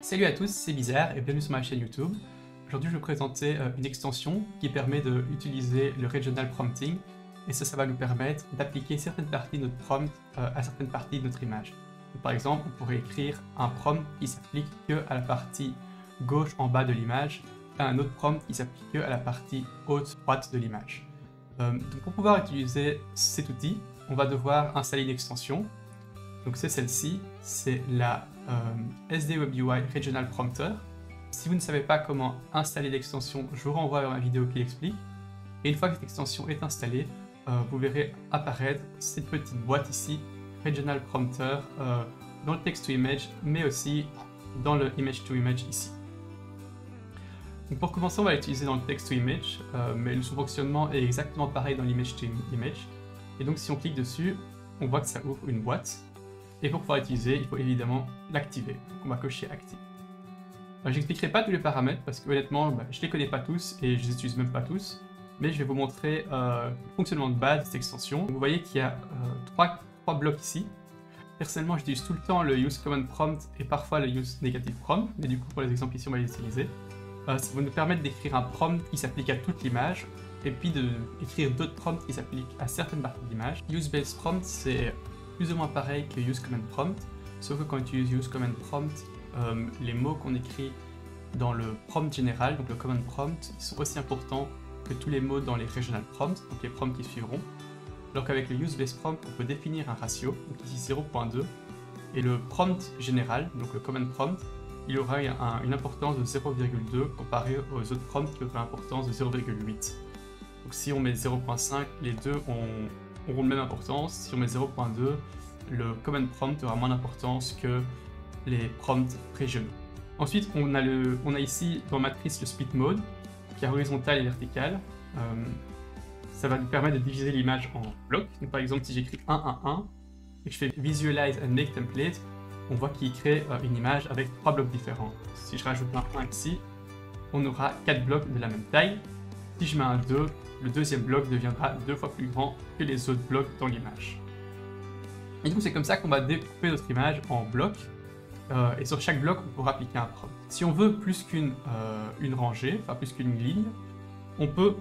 Salut à tous, c'est Bizarre et bienvenue sur ma chaîne YouTube. Aujourd'hui je vais vous présenter une extension qui permet d'utiliser le Regional Prompting et ça va nous permettre d'appliquer certaines parties de notre prompt à certaines parties de notre image. Donc, par exemple, on pourrait écrire un prompt qui s'applique que à la partie gauche en bas de l'image et un autre prompt qui s'applique que à la partie haute droite de l'image. Donc pour pouvoir utiliser cet outil, on va devoir installer une extension. Donc c'est celle-ci, c'est la SDWebUI Regional Prompter. Si vous ne savez pas comment installer l'extension, je vous renvoie vers ma vidéo qui l'explique. Et une fois que cette extension est installée, vous verrez apparaître cette petite boîte ici, Regional Prompter, dans le text-to-image, mais aussi dans le image-to-image ici. Donc pour commencer, on va l'utiliser dans le text-to-image, mais son fonctionnement est exactement pareil dans l'image-to-image. Et donc si on clique dessus, on voit que ça ouvre une boîte. Et pour pouvoir l'utiliser, il faut évidemment l'activer. Donc on va cocher Active. J'expliquerai pas tous les paramètres parce que honnêtement, je les connais pas tous et je les utilise même pas tous. Mais je vais vous montrer le fonctionnement de base de cette extension. Donc, vous voyez qu'il y a trois blocs ici. Personnellement, j'utilise tout le temps le Use Command Prompt et parfois le Use Negative Prompt. Mais du coup, pour les exemples ici, on va les utiliser. Ça va nous permettre d'écrire un prompt qui s'applique à toute l'image et puis d'écrire d'autres prompts qui s'appliquent à certaines parties de l'image. Use Base Prompt, c'est plus ou moins pareil que Use Command Prompt, sauf que quand on utilise Use Command Prompt, les mots qu'on écrit dans le prompt général, donc le Command Prompt, ils sont aussi importants que tous les mots dans les Regional Prompts, donc les prompts qui suivront. Alors qu'avec le Use Base Prompt, on peut définir un ratio, donc ici 0.2, et le prompt général, donc le Command Prompt, il aura une importance de 0,2 comparé aux autres prompts qui auraient une importance de 0,8. Donc si on met 0.5, les deux auront la même importance. Si on met 0.2, le Command Prompt aura moins d'importance que les prompts régionaux. Ensuite, on a ici dans matrice le Split Mode, qui est horizontal et vertical. Ça va nous permettre de diviser l'image en blocs. Donc, par exemple, si j'écris 1, 1, 1, et que je fais Visualize and Make Template, on voit qu'il crée une image avec 3 blocs différents. Si je rajoute un 1 ici, on aura 4 blocs de la même taille. Si je mets un 2, le deuxième bloc deviendra 2 fois plus grand que les autres blocs dans l'image. Et donc c'est comme ça qu'on va découper notre image en blocs, et sur chaque bloc on pourra appliquer un prompt. Si on veut plus qu'une rangée, enfin plus qu'une ligne, on peut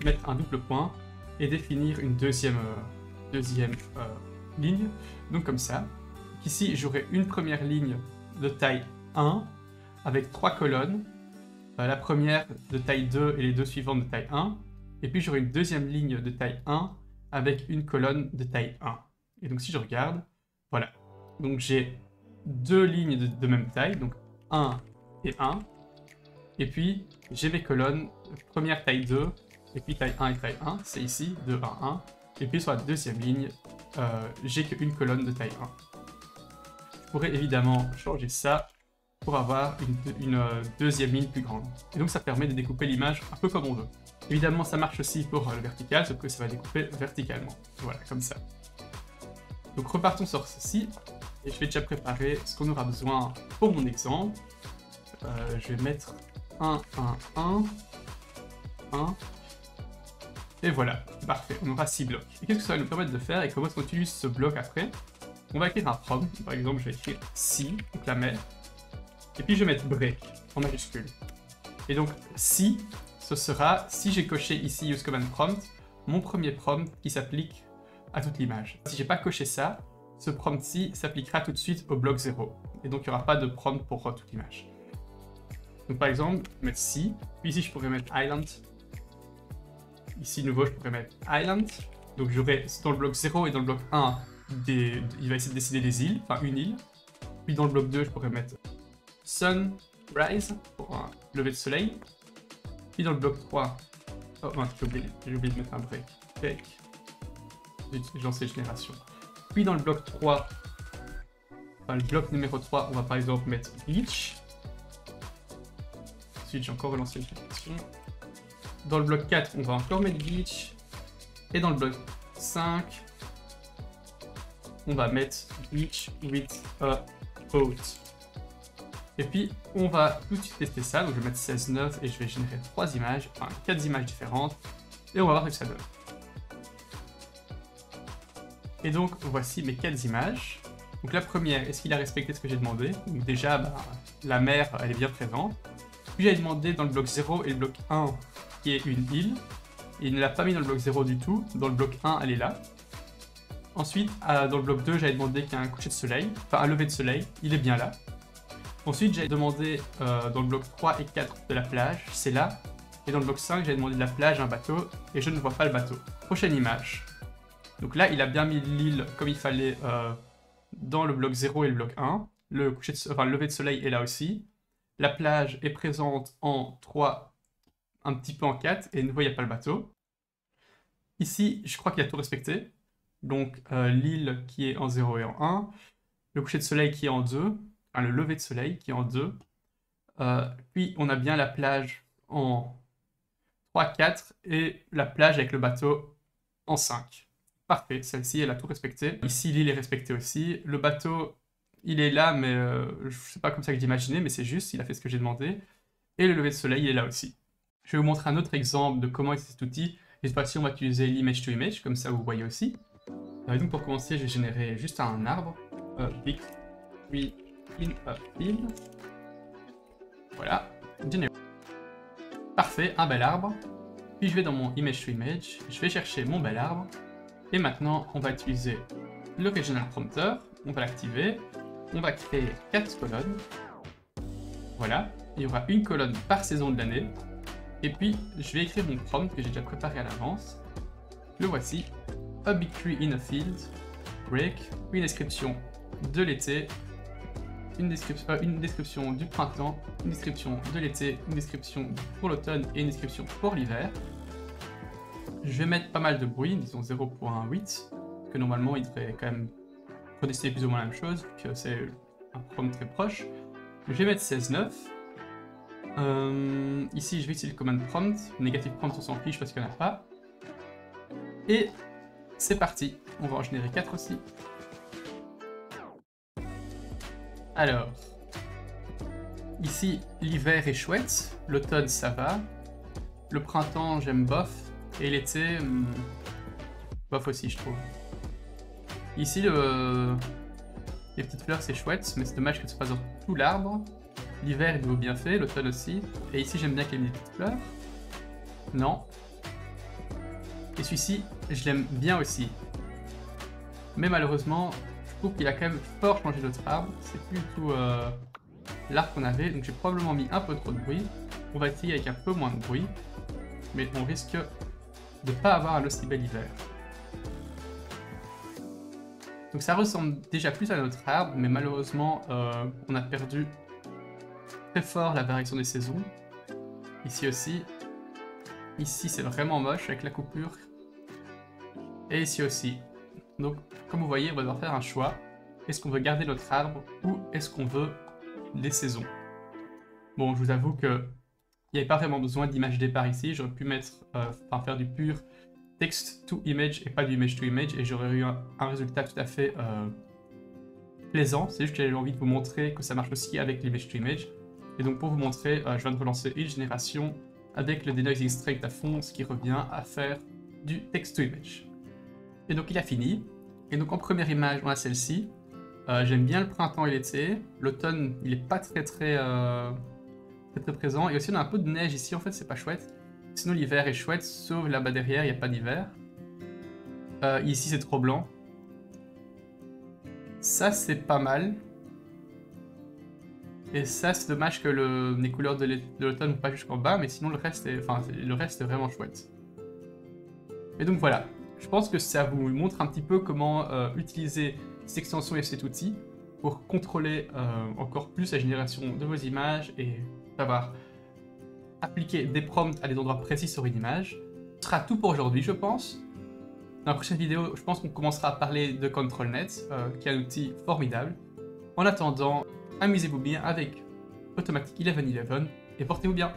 mettre un double point et définir une deuxième ligne, donc comme ça. Ici j'aurai une première ligne de taille 1 avec 3 colonnes, la première de taille 2 et les deux suivantes de taille 1, et puis j'aurai une deuxième ligne de taille 1 avec une colonne de taille 1. Et donc si je regarde, voilà. Donc j'ai deux lignes de même taille, donc 1 et 1. Et puis j'ai mes colonnes, première taille 2, et puis taille 1 et taille 1, c'est ici, 2, 1, 1. Et puis sur la deuxième ligne, j'ai qu'une colonne de taille 1. Je pourrais évidemment changer ça pour avoir une deuxième ligne plus grande. Et donc ça permet de découper l'image un peu comme on veut. Évidemment ça marche aussi pour le vertical, sauf que ça va découper verticalement. Voilà, comme ça. Donc repartons sur ceci, et je vais déjà préparer ce qu'on aura besoin pour mon exemple. Je vais mettre 1, 1, 1, 1, et voilà, parfait, on aura 6 blocs. Et qu'est-ce que ça va nous permettre de faire, et comment est-ce qu'on utilise ce bloc après? On va écrire un prompt, par exemple je vais écrire si, donc la mère, et puis je vais mettre break en majuscule. Et donc si, ce sera, si j'ai coché ici Use Command Prompt, mon premier prompt qui s'applique à toute l'image. Si j'ai pas coché ça, ce prompt-ci s'appliquera tout de suite au bloc 0. Et donc il n'y aura pas de prompt pour toute l'image. Donc par exemple, je vais mettre si, puis ici je pourrais mettre island. Ici, nouveau, je pourrais mettre island. Donc j'aurai dans le bloc 0 et dans le bloc 1, il va essayer de décider des îles, enfin une île. Puis dans le bloc 2, je pourrais mettre sunrise pour un lever de soleil. Puis dans le bloc 3, oh mince, j'ai oublié de mettre un break. Break. J'ai lancé génération. Puis dans le bloc 3, enfin le bloc numéro 3, on va par exemple mettre beach. Ensuite, j'ai encore relancé une génération. Dans le bloc 4, on va encore mettre beach. Et dans le bloc 5, on va mettre beach with a boat. Et puis, on va tout de suite tester ça. Donc, je vais mettre 16, 9 et je vais générer 3 images, enfin 4 images différentes. Et on va voir ce que ça donne. Et donc, voici mes 4 images. Donc la première, est-ce qu'il a respecté ce que j'ai demandé? Donc déjà, bah, la mer, elle est bien présente. Puis j'ai demandé dans le bloc 0 et le bloc 1 qui est une île. Il ne l'a pas mis dans le bloc 0 du tout. Dans le bloc 1, elle est là. Ensuite, dans le bloc 2, j'avais demandé qu'il y ait un coucher de soleil, enfin un lever de soleil. Il est bien là. Ensuite, j'ai demandé dans le bloc 3 et 4 de la plage, c'est là. Et dans le bloc 5, j'ai demandé de la plage, un bateau, et je ne vois pas le bateau. Prochaine image. Donc là, il a bien mis l'île comme il fallait dans le bloc 0 et le bloc 1. Le lever de soleil est là aussi. La plage est présente en 3, un petit peu en 4, et de nouveau, il n'y a pas le bateau. Ici, je crois qu'il a tout respecté. Donc l'île qui est en 0 et en 1. Le coucher de soleil qui est en 2. Enfin, le lever de soleil qui est en 2. Puis on a bien la plage en 3, 4 et la plage avec le bateau en 5. Parfait, celle-ci elle a tout respecté. Ici l'île est respectée aussi. Le bateau il est là mais c'est pas comme ça que j'imaginais mais c'est juste, il a fait ce que j'ai demandé. Et le lever de soleil il est là aussi. Je vais vous montrer un autre exemple de comment utiliser cet outil. Cette fois-ci on va utiliser l'image to image, comme ça vous voyez aussi. Donc pour commencer je vais générer juste un arbre. Big tree in a field. Voilà, généré. Parfait, un bel arbre. Puis je vais dans mon image to image, je vais chercher mon bel arbre. Et maintenant, on va utiliser le regional prompter. On va l'activer. On va créer 4 colonnes. Voilà, il y aura une colonne par saison de l'année. Et puis, je vais écrire mon prompt que j'ai déjà préparé à l'avance. Le voici. A big tree in a field. Break. Puis une description de l'été. Une description du printemps, une description de l'été, une description pour l'automne et une description pour l'hiver. Je vais mettre pas mal de bruit, disons 0.8, que normalement il devrait quand même redessiner plus ou moins la même chose, que c'est un prompt très proche. Je vais mettre 16.9. Ici je vais utiliser le command prompt, negative prompt on s'en fiche parce qu'il n'y en a pas. Et c'est parti, on va en générer 4 aussi. Alors, ici l'hiver est chouette, l'automne ça va, le printemps j'aime bof, et l'été, bof aussi je trouve. Ici les petites fleurs c'est chouette, mais c'est dommage que ce soit dans tout l'arbre. L'hiver il vaut bien fait, l'automne aussi, et ici j'aime bien qu'il y ait des petites fleurs. Non. Et celui-ci, je l'aime bien aussi. Mais malheureusement, je trouve qu'il a quand même fort changé notre arbre. C'est plus du tout l'arbre qu'on avait, donc j'ai probablement mis un peu trop de bruit. On va essayer avec un peu moins de bruit, mais on risque de ne pas avoir un aussi bel hiver. Donc ça ressemble déjà plus à notre arbre, mais malheureusement on a perdu très fort la variation des saisons. Ici aussi. Ici c'est vraiment moche avec la coupure. Et ici aussi. Donc, comme vous voyez, on va devoir faire un choix. Est-ce qu'on veut garder notre arbre ou est-ce qu'on veut les saisons? Bon, je vous avoue qu'il n'y avait pas vraiment besoin d'image départ ici. J'aurais pu mettre, faire du pur text to image et pas du image to image et j'aurais eu un résultat tout à fait plaisant. C'est juste que j'avais envie de vous montrer que ça marche aussi avec l'image to image. Et donc, pour vous montrer, je viens de relancer une génération avec le denoising straight à fond, ce qui revient à faire du text to image. Et donc il a fini. Et donc en première image, on a celle-ci. J'aime bien le printemps et l'été. L'automne, il est pas très présent. Et aussi on a un peu de neige ici, en fait c'est pas chouette. Sinon l'hiver est chouette, sauf là-bas derrière, il n'y a pas d'hiver. Ici c'est trop blanc. Ça c'est pas mal. Et ça c'est dommage que les couleurs de l'automne ne vont pas jusqu'en bas, mais sinon le reste est vraiment chouette. Et donc voilà. Je pense que ça vous montre un petit peu comment utiliser cette extension et cet outil pour contrôler encore plus la génération de vos images et savoir appliquer des prompts à des endroits précis sur une image. Ce sera tout pour aujourd'hui, je pense. Dans la prochaine vidéo, je pense qu'on commencera à parler de ControlNet, qui est un outil formidable. En attendant, amusez-vous bien avec Automatic 1111 et portez-vous bien.